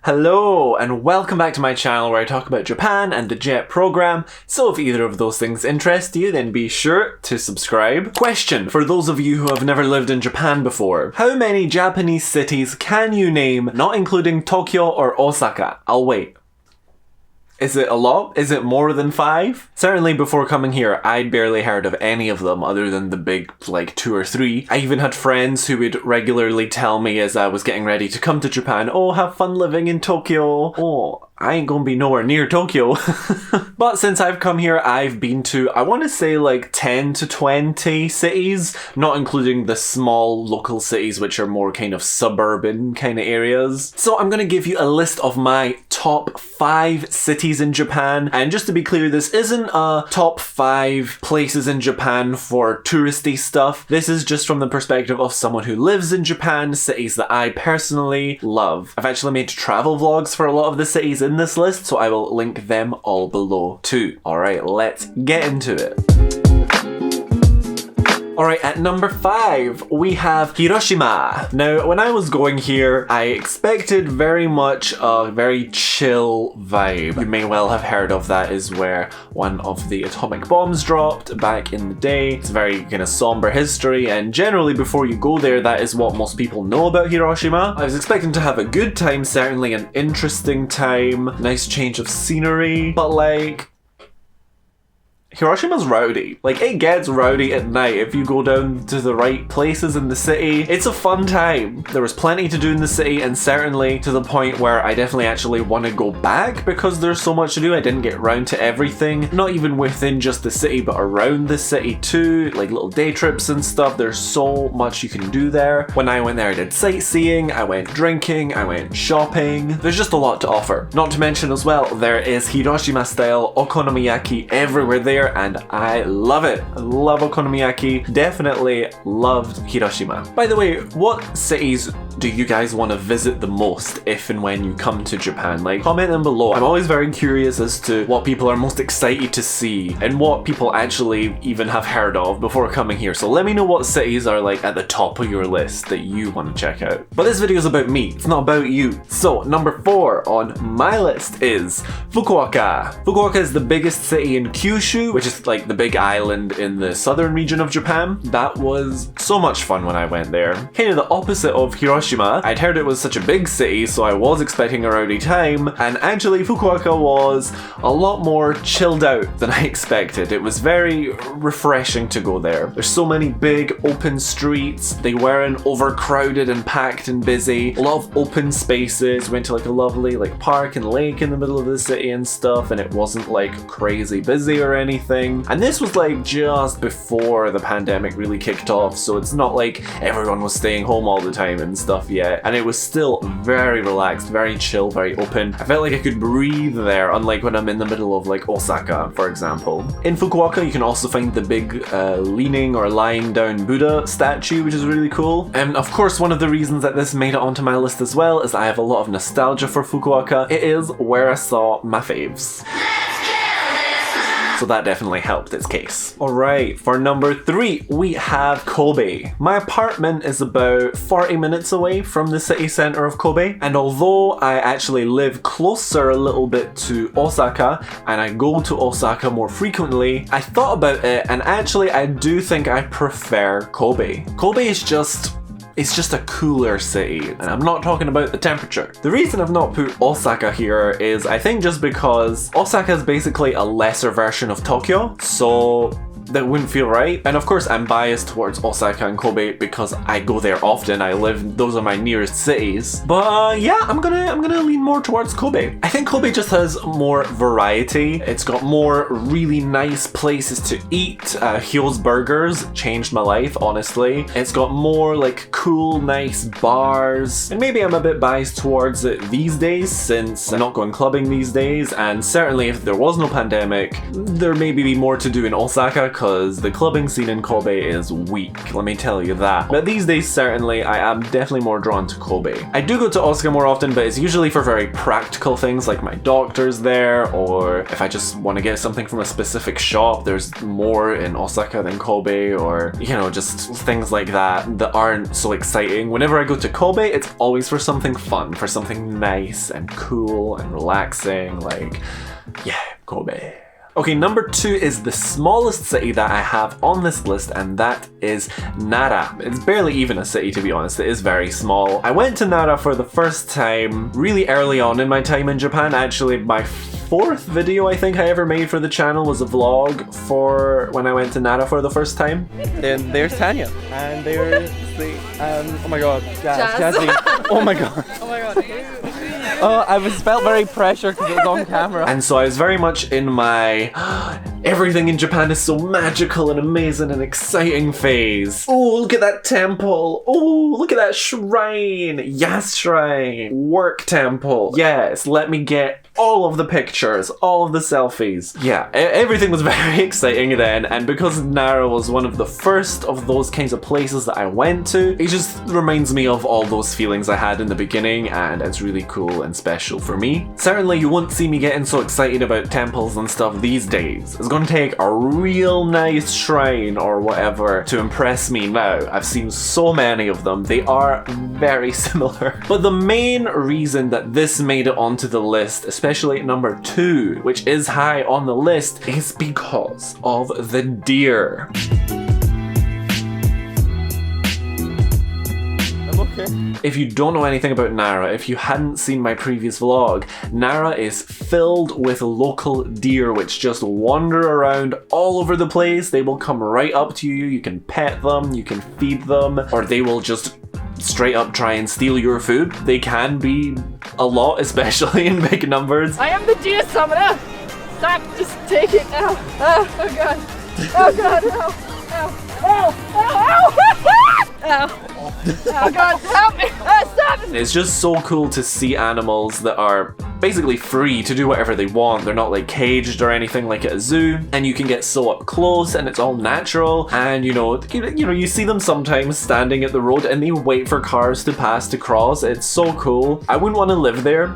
Hello and welcome back to my channel where I talk about Japan and the JET program, so if either of those things interest you then be sure to subscribe. Question for those of you who have never lived in Japan before. How many Japanese cities can you name, not including Tokyo or Osaka? I'll wait. Is it a lot? Is it more than 5? Certainly before coming here, I'd barely heard of any of them other than the big, like, 2 or 3. I even had friends who would regularly tell me as I was getting ready to come to Japan, oh, have fun living in Tokyo. Oh, I ain't gonna be nowhere near Tokyo. But since I've come here, I've been to, I want to say like 10 to 20 cities, not including the small local cities which are more kind of suburban kind of areas. So I'm gonna give you a list of my top 5 cities in Japan. And just to be clear, this isn't a top 5 places in Japan for touristy stuff. This is just from the perspective of someone who lives in Japan, cities that I personally love. I've actually made travel vlogs for a lot of the cities in this list, so I will link them all below too. Alright, let's get into it. Alright, at number 5, we have Hiroshima. Now, when I was going here, I expected very much a very chill vibe. You may well have heard of that is where one of the atomic bombs dropped back in the day. It's very kind of somber history, and generally before you go there, that is what most people know about Hiroshima. I was expecting to have a good time, certainly an interesting time, nice change of scenery, but like, Hiroshima's rowdy. Like, it gets rowdy at night if you go down to the right places in the city. It's a fun time. There was plenty to do in the city, and certainly to the point where I definitely actually want to go back because there's so much to do. I didn't get round to everything. Not even within just the city, but around the city too. Like little day trips and stuff. There's so much you can do there. When I went there, I did sightseeing, I went drinking, I went shopping. There's just a lot to offer. Not to mention as well, there is Hiroshima style okonomiyaki everywhere there, and I love it. I love okonomiyaki. Definitely loved Hiroshima. By the way, what cities do you guys want to visit the most if and when you come to Japan? Like, comment them below. I'm always very curious as to what people are most excited to see and what people actually even have heard of before coming here. So let me know what cities are like at the top of your list that you want to check out. But this video is about me. It's not about you. So number 4 on my list is Fukuoka. Fukuoka is the biggest city in Kyushu, which is like the big island in the southern region of Japan. That was so much fun when I went there. Kind of the opposite of Hiroshima. I'd heard it was such a big city, so I was expecting a rowdy time, and actually Fukuoka was a lot more chilled out than I expected. It was very refreshing to go there. There's so many big open streets. They weren't overcrowded and packed and busy. A lot of open spaces. Went to like a lovely like park and lake in the middle of the city and stuff, and it wasn't like crazy busy or anything. And this was like just before the pandemic really kicked off, so it's not like everyone was staying home all the time and stuff yet. And it was still very relaxed, very chill, very open. I felt like I could breathe there, unlike when I'm in the middle of like Osaka, for example. In Fukuoka, you can also find the big leaning or lying down Buddha statue, which is really cool. And of course, one of the reasons that this made it onto my list as well is I have a lot of nostalgia for Fukuoka. It is where I saw my faves. So that definitely helped its case. Alright, for number 3, we have Kobe. My apartment is about 40 minutes away from the city center of Kobe, and although I actually live closer a little bit to Osaka, and I go to Osaka more frequently, I thought about it, and actually I do think I prefer Kobe. Kobe is just, it's just a cooler city, and I'm not talking about the temperature. The reason I've not put Osaka here is I think just because Osaka is basically a lesser version of Tokyo, so that wouldn't feel right. And of course I'm biased towards Osaka and Kobe because I go there often. I live, those are my nearest cities. But yeah, I'm gonna lean more towards Kobe. I think Kobe just has more variety. It's got more really nice places to eat. Hyo's Burgers changed my life, honestly. It's got more like cool, nice bars. And maybe I'm a bit biased towards it these days since I'm not going clubbing these days. And certainly if there was no pandemic, there may be more to do in Osaka because the clubbing scene in Kobe is weak, let me tell you that. But these days, certainly, I am definitely more drawn to Kobe. I do go to Osaka more often, but it's usually for very practical things like my doctor's there, or if I just want to get something from a specific shop. There's more in Osaka than Kobe, or, you know, just things like that aren't so exciting. Whenever I go to Kobe, it's always for something fun, for something nice and cool and relaxing, like, yeah, Kobe. Okay, number 2 is the smallest city that I have on this list, and that is Nara. It's barely even a city, to be honest. It is very small. I went to Nara for the first time really early on in my time in Japan. Actually, my 4th video I think I ever made for the channel was a vlog for when I went to Nara for the first time. And there's Tanya. And there's the, oh my god, Jazzy. Oh my god. Oh my god. Oh, I felt very pressured because it was on camera. And so I was very much in my everything in Japan is so magical and amazing and exciting phase. Oh, look at that temple. Oh, look at that shrine. Yes, shrine. Work temple. Yes, let me get all of the pictures, all of the selfies. Yeah, everything was very exciting then, and because Nara was one of the first of those kinds of places that I went to, it just reminds me of all those feelings I had in the beginning, and it's really cool and special for me. Certainly you won't see me getting so excited about temples and stuff these days. It's gonna take a real nice shrine or whatever to impress me now. I've seen so many of them. They are very similar. But the main reason that this made it onto the list, especially at number 2, which is high on the list, is because of the deer. I'm okay. If you don't know anything about Nara, if you hadn't seen my previous vlog, Nara is filled with local deer which just wander around all over the place. They will come right up to you, you can pet them, you can feed them, or they will just straight up try and steal your food. They can be a lot, especially in big numbers. I am the deer summoner! Stop, just take it now! Oh god! Oh god, no! Ow! Ow! Ow! Ow! Oh god, help me! Stop! It's just so cool to see animals that are basically free to do whatever they want. They're not like caged or anything like at a zoo, and you can get so up close and it's all natural, and you know you see them sometimes standing at the road and they wait for cars to pass to cross. It's so cool. I wouldn't want to live there.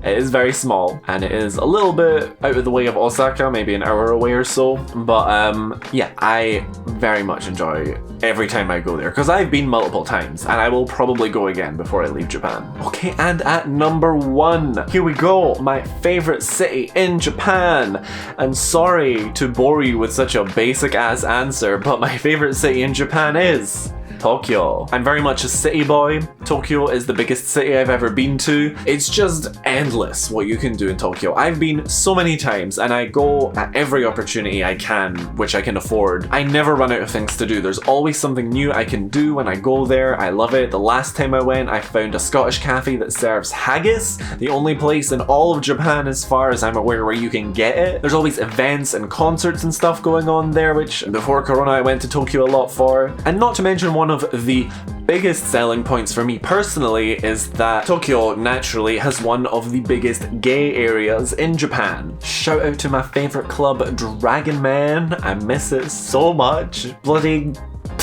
It is very small and it is a little bit out of the way of Osaka, maybe an hour away or so, but yeah, I very much enjoy every time I go there because I've been multiple times and I will probably go again before I leave Japan. Okay, and at number 1, here we go, my favorite city in Japan. And sorry to bore you with such a basic ass answer, but my favorite city in Japan is Tokyo. I'm very much a city boy. Tokyo is the biggest city I've ever been to. It's just endless what you can do in Tokyo. I've been so many times and I go at every opportunity I can, which I can afford. I never run out of things to do. There's always something new I can do when I go there. I love it. The last time I went, I found a Scottish cafe that serves haggis, the only place in all of Japan as far as I'm aware where you can get it. There's always events and concerts and stuff going on there, which before Corona I went to Tokyo a lot for. And not to mention, one of the biggest selling points for me personally is that Tokyo naturally has one of the biggest gay areas in Japan. Shout out to my favorite club, Dragon Man. I miss it so much. Bloody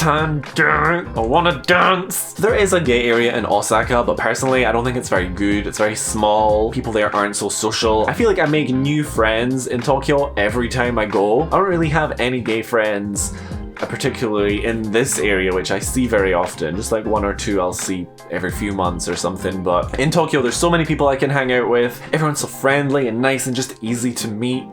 I wanna dance! There is a gay area in Osaka, but personally I don't think it's very good. It's very small. People there aren't so social. I feel like I make new friends in Tokyo every time I go. I don't really have any gay friends, particularly in this area, which I see very often. Just like 1 or 2 I'll see every few months or something. But in Tokyo there's so many people I can hang out with. Everyone's so friendly and nice and just easy to meet.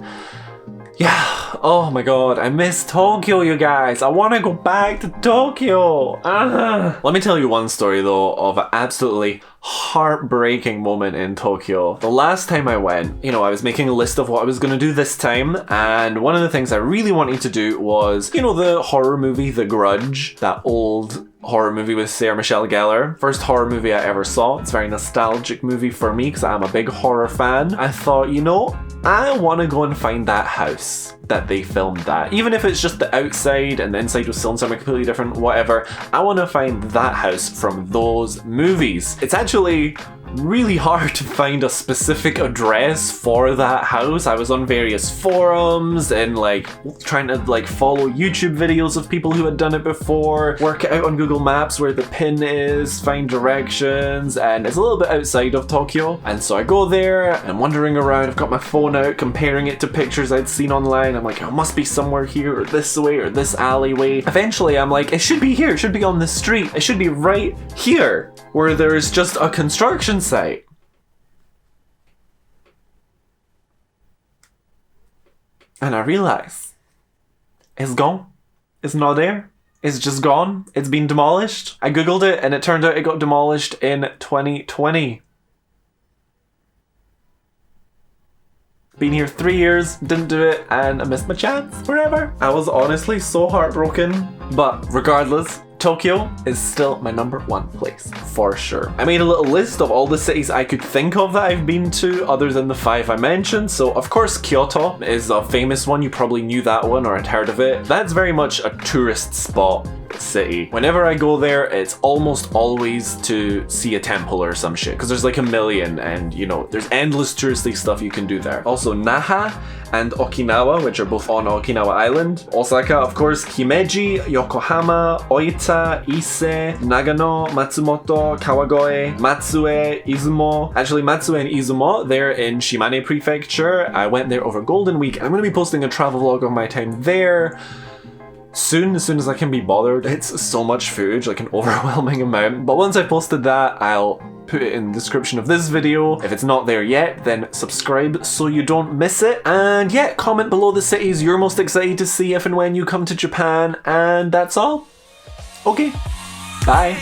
Yeah, oh my god, I miss Tokyo, you guys. I want to go back to Tokyo. Let me tell you one story though of an absolutely heartbreaking moment in Tokyo. The last time I went, you know, I was making a list of what I was going to do this time, and one of the things I really wanted to do was, you know, the horror movie The Grudge, that old horror movie with Sarah Michelle Gellar. First horror movie I ever saw. It's a very nostalgic movie for me because I'm a big horror fan. I thought, you know, I want to go and find that house that they filmed that. Even if it's just the outside and the inside was filmed something completely different, whatever. I want to find that house from those movies. It's actually really hard to find a specific address for that house. I was on various forums and like trying to like follow YouTube videos of people who had done it before, work it out on Google Maps where the pin is, find directions, and it's a little bit outside of Tokyo. And so I go there and wandering around, I've got my phone out comparing it to pictures I'd seen online. I'm like, it must be somewhere here or this way or this alleyway. Eventually I'm like, it should be here, it should be on the street, it should be right here where there's just a construction site. And I realize it's gone. It's not there. It's just gone. It's been demolished. I googled it and it turned out it got demolished in 2020. Been here 3 years, didn't do it, and I missed my chance forever. I was honestly so heartbroken, but regardless, Tokyo is still my #1 place, for sure. I made a little list of all the cities I could think of that I've been to, other than the 5 I mentioned. So of course Kyoto is a famous one, you probably knew that one or had heard of it. That's very much a tourist spot city. Whenever I go there, it's almost always to see a temple or some shit, because there's like a million, and you know, there's endless touristy stuff you can do there. Also Nara and Okinawa, which are both on Okinawa Island. Osaka, of course, Himeji, Yokohama, Oita, Ise, Nagano, Matsumoto, Kawagoe, Matsue, Izumo. Actually, Matsue and Izumo, they're in Shimane Prefecture. I went there over Golden Week. I'm going to be posting a travel vlog of my time there soon, as soon as I can be bothered. It's so much food, like an overwhelming amount. But once I posted that, I'll put it in the description of this video. If it's not there yet, then subscribe so you don't miss it. And yeah, comment below the cities you're most excited to see if and when you come to Japan. And that's all. Okay, bye.